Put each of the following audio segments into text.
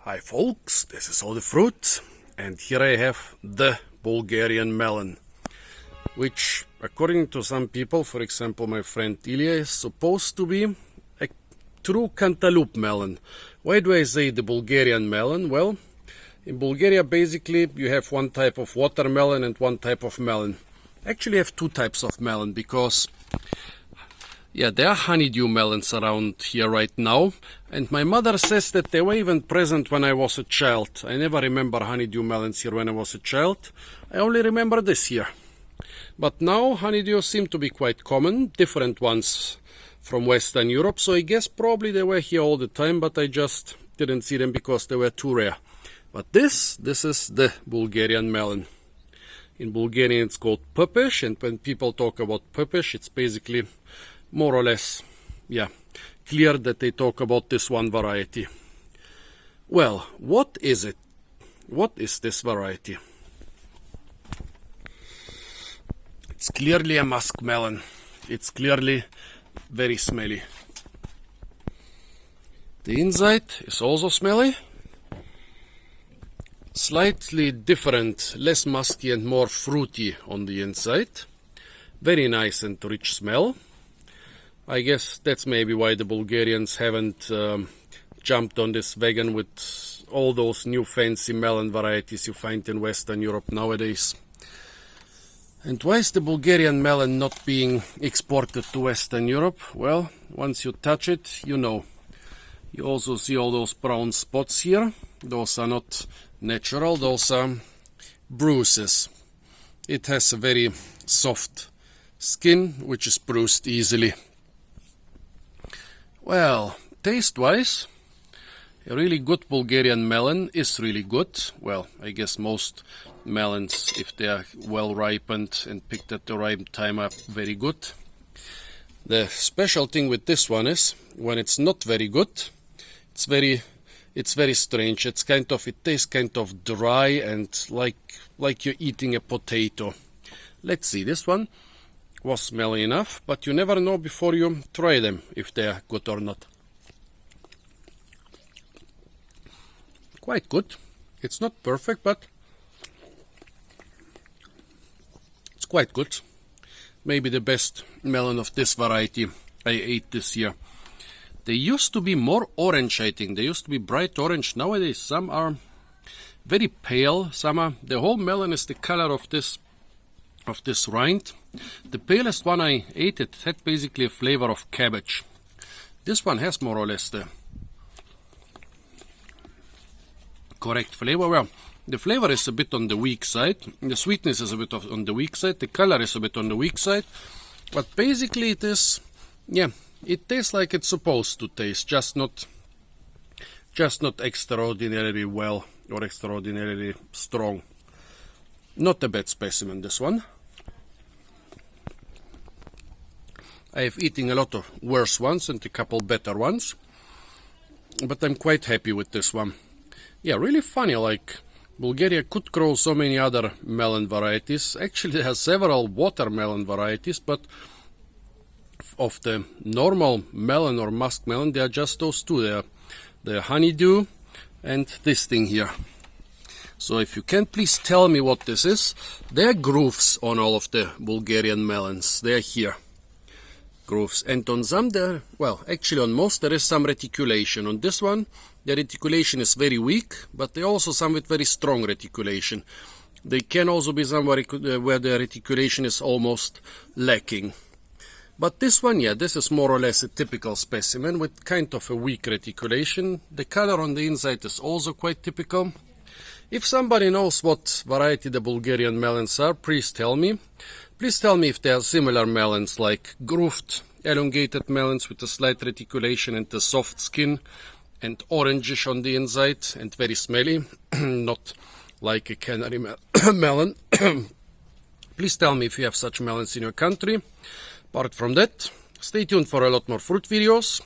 Hi folks, this is all the fruit, and here I have the Bulgarian melon, which according to some people, for example my friend Ilya, is supposed to be a true cantaloupe melon. Why do I say the Bulgarian melon? Well, in Bulgaria basically you have one type of watermelon and one type of melon. Actually I have two types of melon because there are honeydew melons around here right now, and my mother says that they were even present when I was a child. I never remember honeydew melons here when I was a child. I only remember this here. But now honeydew seem to be quite common, different ones from Western Europe, so I guess probably they were here all the time, but I just didn't see them because they were too rare. But this is the Bulgarian melon. In Bulgarian it's called păpeș, and when people talk about păpeș, it's basically more or less, clear that they talk about this one variety. Well, what is it? What is this variety? It's clearly a muskmelon. It's clearly very smelly. The inside is also smelly. Slightly different, less musky and more fruity on the inside. Very nice and rich smell. I guess that's maybe why the Bulgarians haven't jumped on this wagon with all those new fancy melon varieties you find in Western Europe nowadays. And why is the Bulgarian melon not being exported to Western Europe? Well, once you touch it, you know. You also see all those brown spots here. Those are not natural, those are bruises. It has a very soft skin, which is bruised easily. Well, taste-wise, a really good Bulgarian melon is really good. Well, I guess most melons, if they are well ripened and picked at the right time, are very good. The special thing with this one is, when it's not very good, it's very strange. It tastes kind of dry and like you're eating a potato. Let's see, this one was smelly enough, but you never know before you try them if they are good or not. Quite good. It's not perfect, but it's quite good. Maybe the best melon of this variety I ate this year. They used to be more orange, I think. They used to be bright orange. Nowadays some are very pale. The whole melon is the color of this rind. The palest one I ate, it had basically a flavor of cabbage. This one has more or less the correct flavor. Well, the flavor is a bit on the weak side. The sweetness is a bit on the weak side. The color is a bit on the weak side. But basically it is, it tastes like it's supposed to taste, just not extraordinarily well or extraordinarily strong. Not a bad specimen, this one. I have eaten a lot of worse ones and a couple better ones, but I'm quite happy with this one. Really funny, like Bulgaria could grow so many other melon varieties. Actually, it has several watermelon varieties, but of the normal melon or muskmelon, they are just those two. They are the honeydew and this thing here. So if you can please tell me what this is. There are grooves on all of the Bulgarian melons. They are here. Grooves. And on some there, actually on most there is some reticulation. On this one, the reticulation is very weak, but there are also some with very strong reticulation. They can also be somewhere where the reticulation is almost lacking. But this one, this is more or less a typical specimen with kind of a weak reticulation. The color on the inside is also quite typical. If somebody knows what variety the Bulgarian melons are, please tell me. Please tell me if there are similar melons like grooved, elongated melons with a slight reticulation and a soft skin and orangish on the inside and very smelly, not like a canary melon. Please tell me if you have such melons in your country. Apart from that, stay tuned for a lot more fruit videos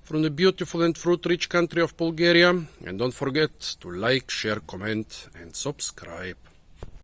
from the beautiful and fruit-rich country of Bulgaria. And don't forget to like, share, comment and subscribe.